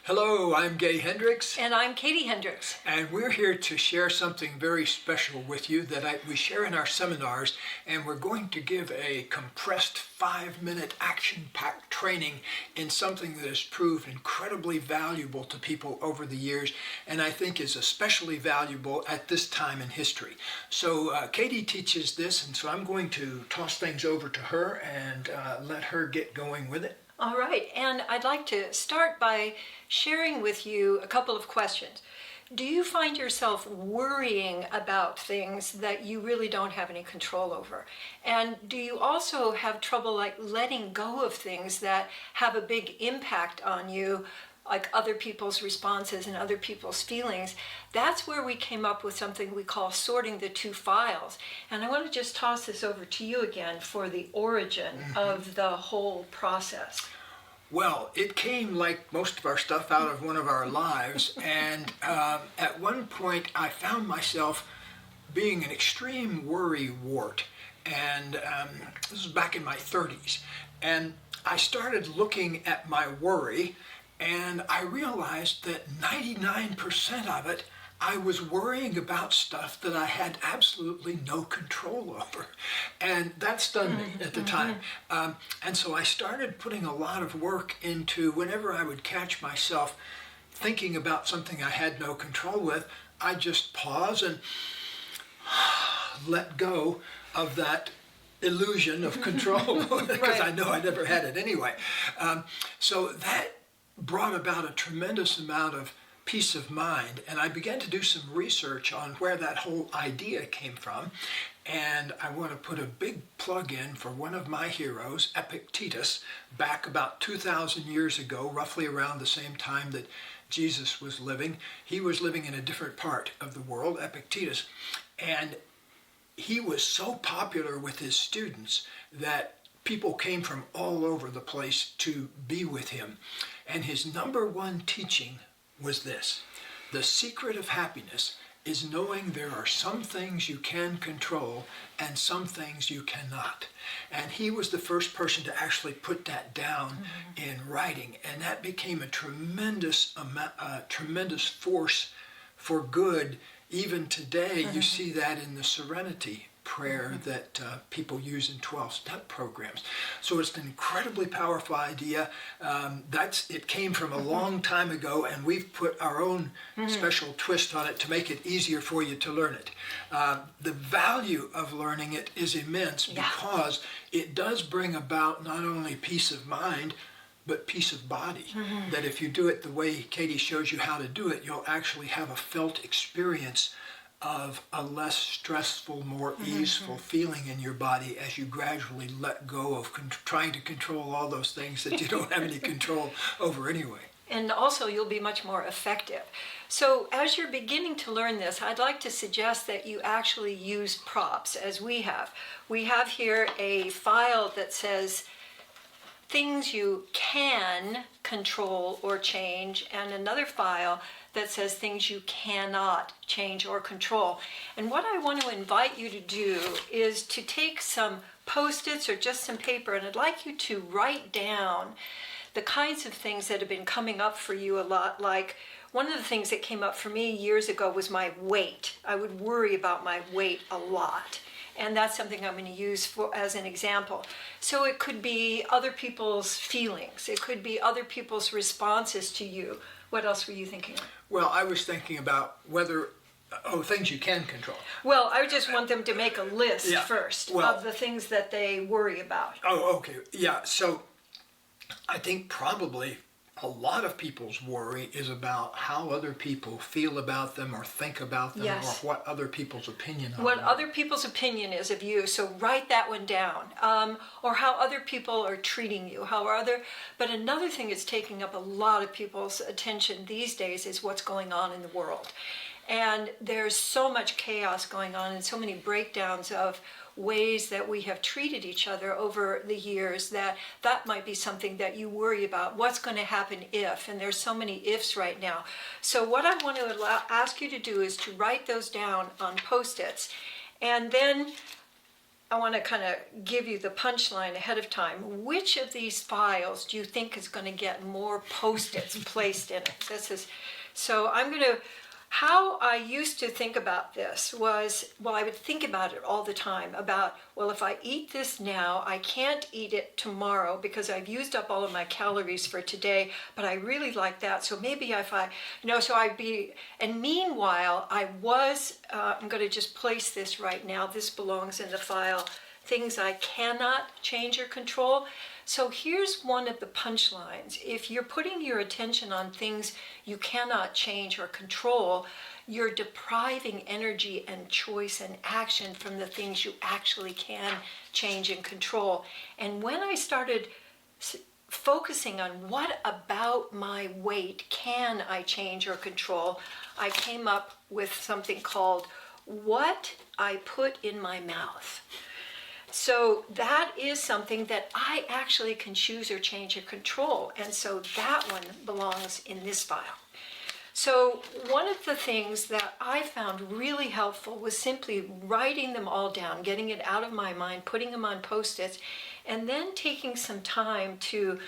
Hello, I'm Gay Hendricks, And I'm Katie Hendricks. and we're here to share something very special with you that we share in our seminars, and we're going to give a compressed 5-minute action-packed training in something that has proved incredibly valuable to people over the years, and I think is especially valuable at this time in history. So Katie teaches this, and so I'm going to toss things over to her and let her get going with it. All right, and I'd like to start by sharing with you a couple of questions. Do you find yourself worrying about things that you really don't have any control over? And do you also have trouble letting go of things that have a big impact on you, like other people's responses and other people's feelings? That's where we came up with something we call sorting the two files. And I want to just toss this over to you again for the origin of the whole process. Well, it came, like most of our stuff, out of one of our lives, and at one point I found myself being an extreme worry wart, and this was back in my 30s, and I started looking at my worry, and I realized that 99% of it I was worrying about stuff that I had absolutely no control over. And that stunned me at the time. And so I started putting a lot of work into whenever I would catch myself thinking about something I had no control with, I just pause and let go of that illusion of control because Right. I know I never had it anyway. So that brought about a tremendous amount of peace of mind, and I began to do some research on where that whole idea came from, and I want to put a big plug in for one of my heroes, Epictetus, back about 2,000 years ago, roughly around the same time that Jesus was living. He was living in a different part of the world, Epictetus, and he was so popular with his students that people came from all over the place to be with him, and his number one teaching was this: the secret of happiness is knowing there are some things you can control and some things you cannot. And he was the first person to actually put that down in writing, and that became a tremendous force for good. Even today, you see that in the Serenity prayer that people use in 12-step programs. So it's an incredibly powerful idea. It came from a long time ago, and we've put our own special twist on it to make it easier for you to learn it. The value of learning it is immense because it does bring about not only peace of mind, but peace of body. That if you do it the way Katie shows you how to do it, you'll actually have a felt experience of a less stressful, more easeful feeling in your body as you gradually let go of trying to control all those things that you don't have any control over anyway. And also, you'll be much more effective. So as you're beginning to learn this, I'd like to suggest that you actually use props, as we have. We have here a file that says things you can control or change, and another file that says things you cannot change or control. And what I want to invite you to do is to take some Post-its or just some paper, and I'd like you to write down the kinds of things that have been coming up for you a lot. Like, one of the things that came up for me years ago was my weight. I would worry about my weight a lot. And that's something I'm going to use as an example. So it could be other people's feelings. It could be other people's responses to you. What else were you thinking of? Well, I was thinking about things you can control. Well, I would just want them to make a list first Well, of the things that they worry about. Oh, okay. Yeah, so I think probably a lot of people's worry is about how other people feel about them or think about them, Yes. or what other people's opinion of What them. other people's opinion is of you, so write that one down. Or how other people are treating you, but another thing that's taking up a lot of people's attention these days is what's going on in the world. And there's so much chaos going on and so many breakdowns of ways that we have treated each other over the years that might be something that you worry about. What's going to happen if? And there's so many ifs right now. So what I want to ask you to do is to write those down on Post-its, and then to kind of give you the punchline ahead of time. Which of these files do you think is going to get more post-its placed in it? So I'm going to, how I used to think about this was, well, I would think about it all the time about, well, if I eat this now, I can't eat it tomorrow because I've used up all of my calories for today, but I really like that. So maybe if I, so I'd be, and meanwhile, I'm going to just place this right now. This belongs in the file, things I cannot change or control. So here's one of the punchlines. If you're putting your attention on things you cannot change or control, you're depriving energy and choice and action from the things you actually can change and control. And when I started focusing on what about my weight can I change or control, I came up with something called what I put in my mouth. So that is something that I actually can choose or change or control. And so that one belongs in this file. So one of the things that I found really helpful was simply writing them all down, getting it out of my mind, putting them on Post-its, and then taking some time to,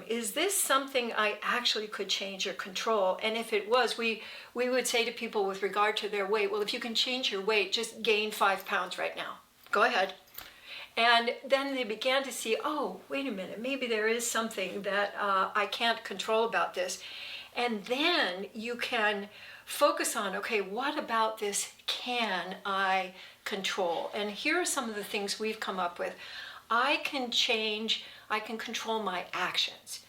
is this something I actually could change or control? And if it was, we would say to people with regard to their weight, well, if you can change your weight, just gain 5 pounds right now. Go ahead. And then they began to see, oh, wait a minute, maybe there is something that I can't control about this. And then you can focus on, okay, what about this can I control? And here are some of the things we've come up with. I can control my actions.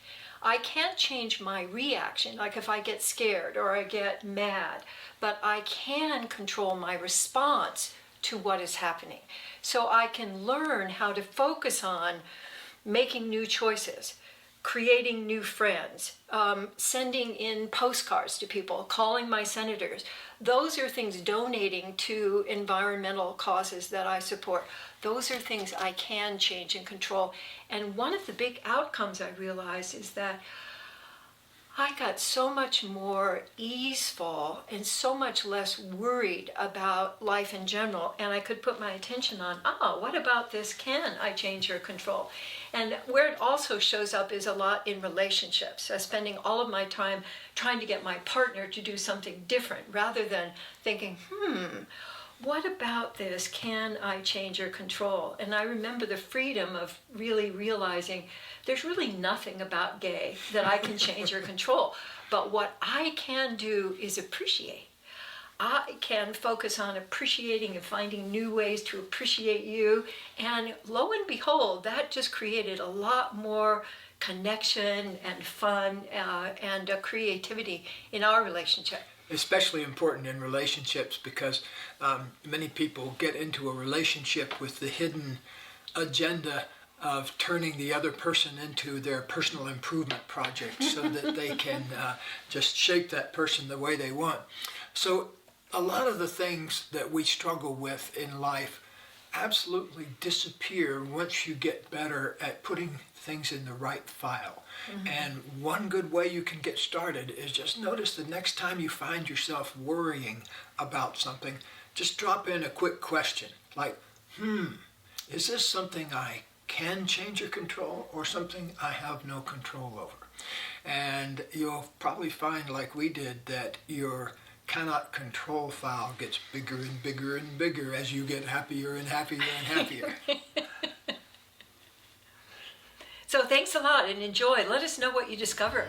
I can't change my reaction, like if I get scared or I get mad, but I can control my response to what is happening. So I can learn how to focus on making new choices, creating new friends, sending in postcards to people, calling my senators. Those are things, donating to environmental causes that I support. Those are things I can change and control. And one of the big outcomes I realized is that I got so much more easeful and so much less worried about life in general, and I could put my attention on, what about this can I change or control? And where it also shows up is a lot in relationships, spending all of my time trying to get my partner to do something different rather than thinking, what about this can I change or control? And I remember the freedom of really realizing there's really nothing about gay that I can change or control. But what I can do is appreciate. I can focus on appreciating and finding new ways to appreciate you. And lo and behold, that just created a lot more connection and fun and creativity in our relationship. Especially important in relationships because many people get into a relationship with the hidden agenda of turning the other person into their personal improvement project so that they can just shape that person the way they want. So a lot of the things that we struggle with in life absolutely disappear once you get better at putting things in the right file. And one good way you can get started is just notice the next time you find yourself worrying about something, just drop in a quick question like, is this something I can change or control or something I have no control over? And you'll probably find, like we did, that your cannot control file gets bigger and bigger and bigger as you get happier and happier and happier. So thanks a lot and enjoy. Let us know what you discover.